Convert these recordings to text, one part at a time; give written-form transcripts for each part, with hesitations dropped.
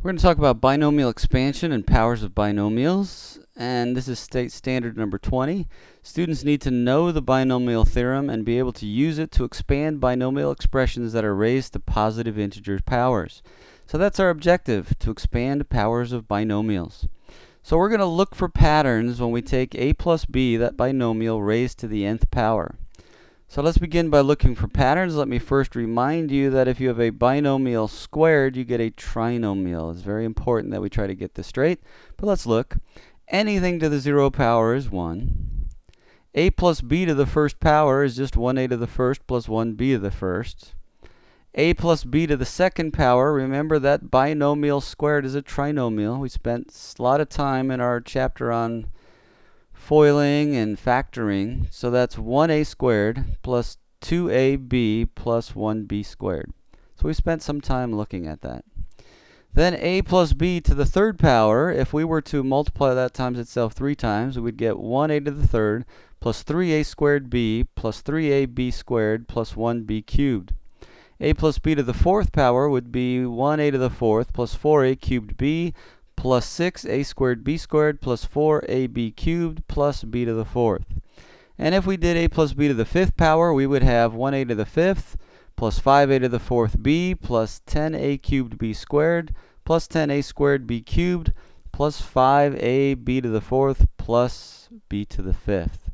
We're going to talk about binomial expansion and powers of binomials, and this is state standard number 20. Students need to know the binomial theorem and be able to use it to expand binomial expressions that are raised to positive integer powers. So that's our objective, to expand powers of binomials. So we're going to look for patterns when we take a plus b, that binomial, raised to the nth power. So let's begin by looking for patterns. Let me first remind you that if you have a binomial squared, you get a trinomial. It's very important that we try to get this straight. But let's look. Anything to the 0 power is 1. A plus b to the first power is just 1a to the first plus 1b to the first. A plus b to the second power, remember that binomial squared is a trinomial. We spent a lot of time in our chapter on foiling and factoring, so that's 1a squared plus 2ab plus 1b squared. So we spent some time looking at that. Then a plus b to the third power, if we were to multiply that times itself 3 times, we would get 1a to the third plus 3a squared b plus 3ab squared plus 1b cubed. A plus b to the fourth power would be 1a to the fourth plus 4a cubed b plus 6a squared b squared plus 4ab cubed plus b to the fourth. And if we did a plus b to the fifth power, we would have 1a to the fifth plus 5a to the fourth b plus 10a cubed b squared plus 10a squared b cubed plus 5ab to the fourth plus b to the fifth.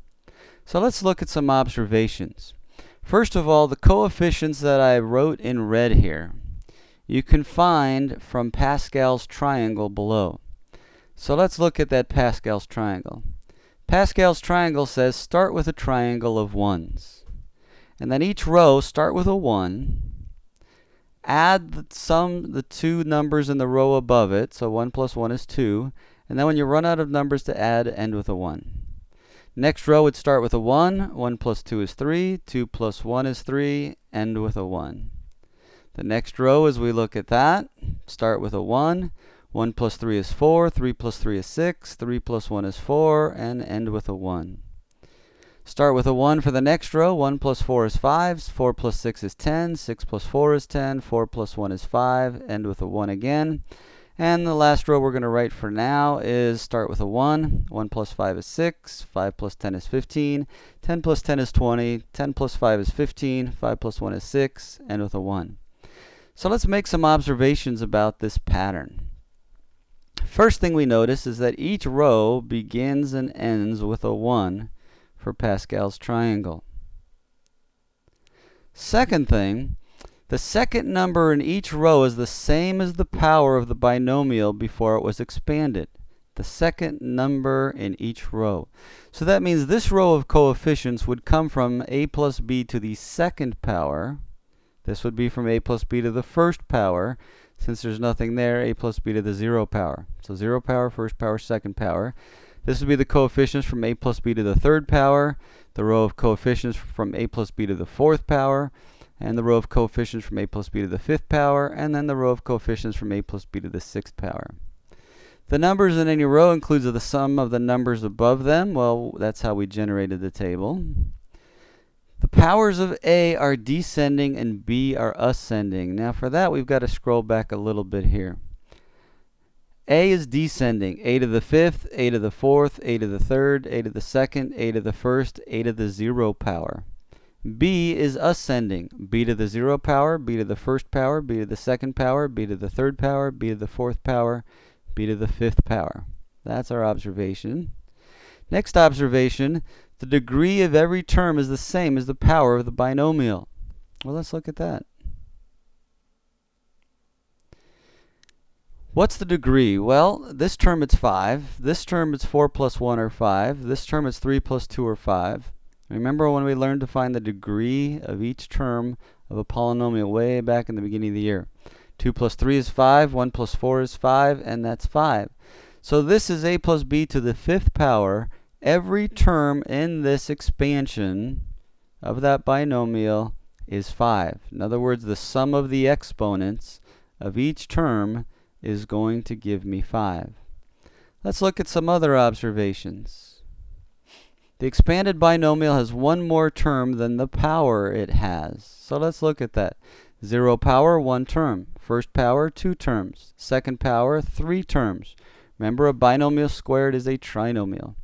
So let's look at some observations. First of all, the coefficients that I wrote in red here, you can find from Pascal's triangle below. So let's look at that Pascal's triangle. Pascal's triangle says start with a triangle of 1s. And then each row start with a 1. Add the two numbers in the row above it, so 1 plus 1 is 2. And then when you run out of numbers to add, end with a 1. Next row would start with a 1. 1 plus 2 is 3. 2 plus 1 is 3. End with a 1. The next row, as we look at that, start with a 1. 1 plus 3 is 4. 3 plus 3 is 6. 3 plus 1 is 4. And end with a 1. Start with a 1 for the next row. 1 plus 4 is 5. 4 plus 6 is 10. 6 plus 4 is 10. 4 plus 1 is 5. End with a 1 again. And the last row we're going to write for now is start with a 1. 1 plus 5 is 6. 5 plus 10 is 15. 10 plus 10 is 20. 10 plus 5 is 15. 5 plus 1 is 6. End with a 1. So let's make some observations about this pattern. First thing we notice is that each row begins and ends with a 1 for Pascal's triangle. Second thing, the second number in each row is the same as the power of the binomial before it was expanded. The second number in each row. So that means this row of coefficients would come from a plus b to the second power. This would be from a plus b to the first power. Since there's nothing there, a plus b to the 0 power. So 0 power, first power, second power. This would be the coefficients from a plus b to the third power, the row of coefficients from a plus b to the fourth power, and the row of coefficients from a plus b to the fifth power, and then the row of coefficients from a plus b to the sixth power. The numbers in any row includes the sum of the numbers above them. Well, that's how we generated the table. The powers of A are descending and B are ascending. Now for that, we've got to scroll back a little bit here. A is descending. A to the fifth, A to the fourth, A to the third, A to the second, A to the first, A to the 0 power. B is ascending. B to the 0 power, B to the first power, B to the second power, B to the third power, B to the fourth power, B to the fifth power. That's our observation. Next observation, the degree of every term is the same as the power of the binomial. Well, let's look at that. What's the degree? Well, this term it's 5. This term it's 4 plus 1 or 5. This term it's 3 plus 2 or 5. Remember when we learned to find the degree of each term of a polynomial way back in the beginning of the year? 2 plus 3 is 5. 1 plus 4 is 5. And that's 5. So this is a plus b to the fifth power. Every term in this expansion of that binomial is 5. In other words, the sum of the exponents of each term is going to give me 5. Let's look at some other observations. The expanded binomial has one more term than the power it has. So let's look at that. 0 power, 1 term. First power, 2 terms. Second power, 3 terms. Remember, a binomial squared is a trinomial.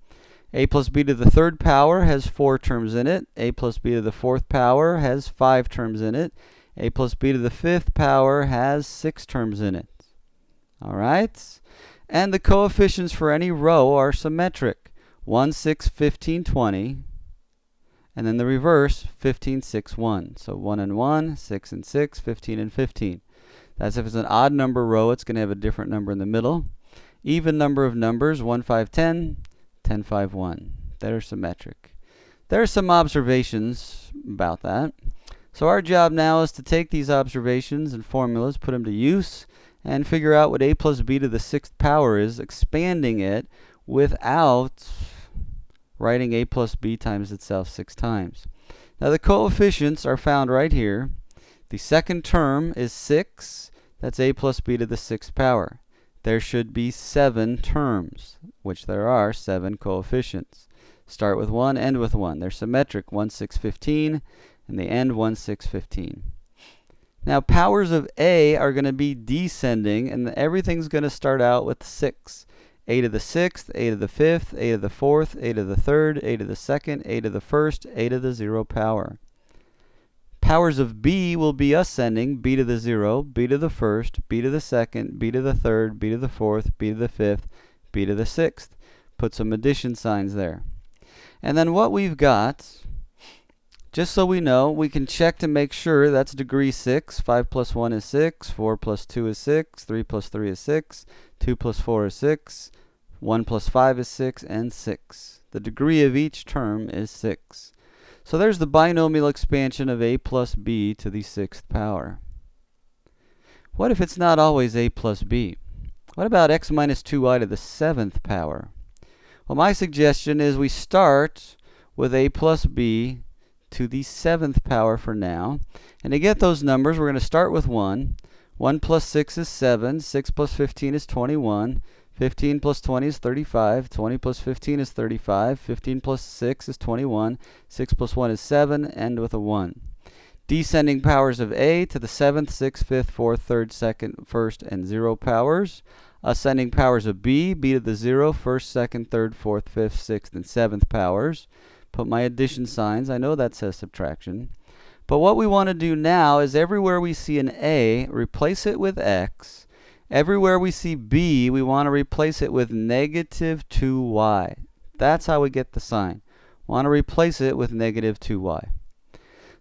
A plus b to the third power has 4 terms in it. A plus b to the fourth power has 5 terms in it. A plus b to the fifth power has 6 terms in it. All right? And the coefficients for any row are symmetric. 1, 6, 15, 20. And then the reverse, 15, 6, 1. So 1 and 1, 6 and 6, 15 and 15. That's if it's an odd number row, it's going to have a different number in the middle. Even number of numbers, 1, 5, 10, 10, 5, 1. They're symmetric. There are some observations about that. So our job now is to take these observations and formulas, put them to use, and figure out what a plus b to the 6th power is, expanding it without writing a plus b times itself 6 times. Now the coefficients are found right here. The second term is 6. That's a plus b to the 6th power. There should be 7 terms, which there are 7 coefficients. Start with 1, end with 1. They're symmetric, 1, 6, 15, and the end 1, 6, 15. Now powers of a are going to be descending, and everything's going to start out with 6. A to the 6th, a to the 5th, a to the 4th, a to the 3rd, a to the 2nd, a to the 1st, a to the 0 power. Powers of b will be ascending, b to the 0, b to the 1st, b to the 2nd, b to the 3rd, b to the 4th, b to the 5th, b to the 6th. Put some addition signs there. And then what we've got, just so we know, we can check to make sure that's degree 6. 5 plus 1 is 6, 4 plus 2 is 6, 3 plus 3 is 6, 2 plus 4 is 6, 1 plus 5 is 6, and 6. The degree of each term is 6. So there's the binomial expansion of a plus b to the 6th power. What if it's not always a plus b? What about x minus 2y to the 7th power? Well, my suggestion is we start with a plus b to the 7th power for now. And to get those numbers, we're going to start with 1. 1 plus 6 is 7. 6 plus 15 is 21. 15 plus 20 is 35. 20 plus 15 is 35. 15 plus 6 is 21. 6 plus 1 is 7. End with a 1. Descending powers of a to the 7th, 6th, 5th, 4th, 3rd, 2nd, 1st, and 0 powers. Ascending powers of b, b to the 0, 1st, 2nd, 3rd, 4th, 5th, 6th, and 7th powers. Put my addition signs. I know that says subtraction. But what we want to do now is everywhere we see an a, replace it with x. Everywhere we see b, we want to replace it with negative 2y. That's how we get the sign. Want to replace it with negative 2y.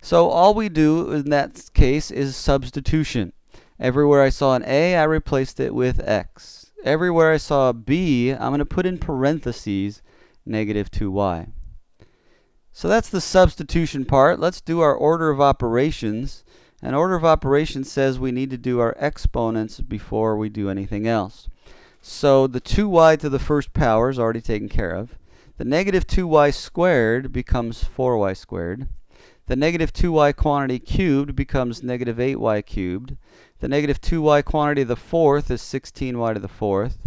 So all we do in that case is substitution. Everywhere I saw an a, I replaced it with x. Everywhere I saw a b, I'm going to put in parentheses negative 2y. So that's the substitution part. Let's do our order of operations. And order of operations says we need to do our exponents before we do anything else. So the 2y to the 1st power is already taken care of. The negative 2y squared becomes 4y squared. The negative 2y quantity cubed becomes negative 8y cubed. The negative 2y quantity to the 4th is 16y to the 4th.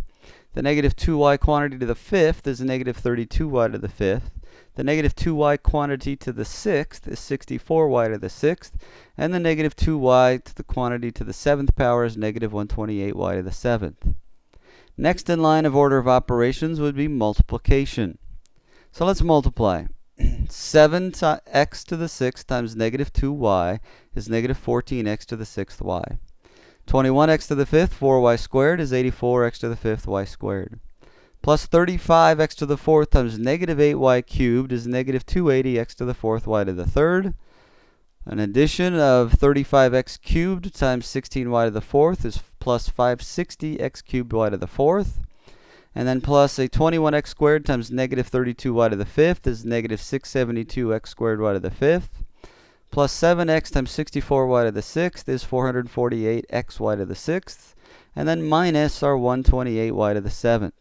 The negative 2y quantity to the 5th is negative 32y to the 5th. The negative 2y quantity to the 6th is 64y to the 6th. And the negative 2y to the quantity to the 7th power is negative 128y to the 7th. Next in line of order of operations would be multiplication. So let's multiply. 7x to the 6th times negative 2y is negative 14x to the 6th y. 21x to the 5th, 4y squared, is 84x to the 5th y squared. Plus 35x to the 4th times negative 8y cubed is negative 280x to the 4th y to the 3rd. An addition of 35x cubed times 16y to the 4th is plus 560x cubed y to the 4th. And then plus a 21x squared times negative 32y to the 5th is negative 672x squared y to the 5th. Plus 7x times 64y to the 6th is 448xy to the 6th. And then minus our 128y to the 7th.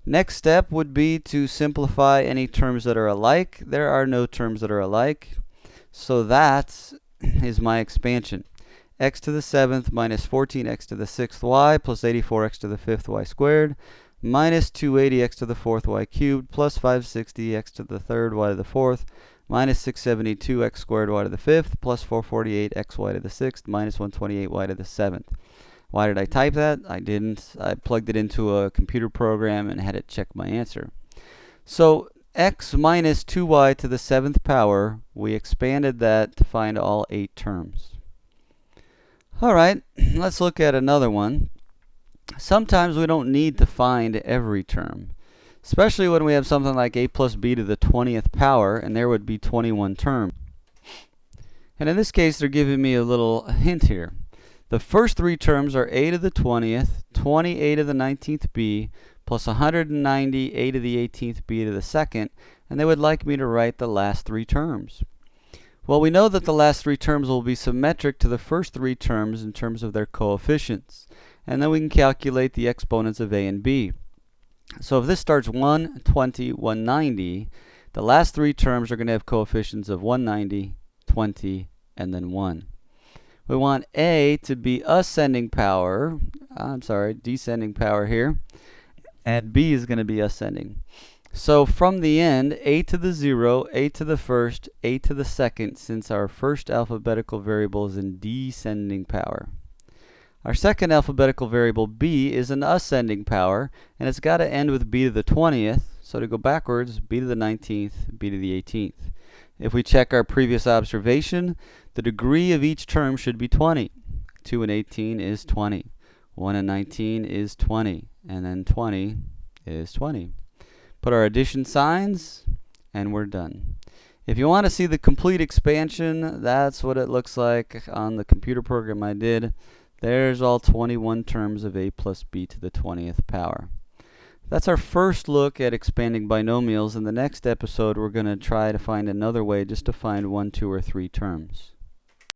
Next step would be to simplify any terms that are alike. There are no terms that are alike. So that is my expansion. X to the 7th minus 14x to the 6th y plus 84x to the 5th y squared minus 280x to the 4th y cubed plus 560x to the 3rd y to the 4th minus 672 x squared y to the 5th plus 448 x y to the 6th minus 128 y to the 7th. Why did I type that? I didn't. I plugged it into a computer program and had it check my answer. So x minus 2y to the 7th power, we expanded that to find all 8 terms. All right, let's look at another one. Sometimes we don't need to find every term, especially when we have something like a plus b to the 20th power, and there would be 21 terms. And in this case, they're giving me a little hint here. The first 3 terms are a to the 20th, 20a to the 19th b, plus 190 a to the 18th b to the 2nd, and they would like me to write the last 3 terms. Well, we know that the last 3 terms will be symmetric to the first 3 terms in terms of their coefficients, and then we can calculate the exponents of a and b. So if this starts 120, 190, the last 3 terms are going to have coefficients of 190, 20, and then 1. We want a to be descending power here, and b is going to be ascending. So from the end, a to the 0, a to the 1st, a to the 2nd, since our first alphabetical variable is in descending power. Our second alphabetical variable b is an ascending power, and it's got to end with b to the 20th. So to go backwards, b to the 19th, b to the 18th. If we check our previous observation, the degree of each term should be 20. 2 and 18 is 20. 1 and 19 is 20. And then 20 is 20. Put our addition signs, and we're done. If you want to see the complete expansion, that's what it looks like on the computer program I did. There's all 21 terms of a plus b to the 20th power. That's our first look at expanding binomials. In the next episode, we're going to try to find another way just to find 1, 2, or 3 terms.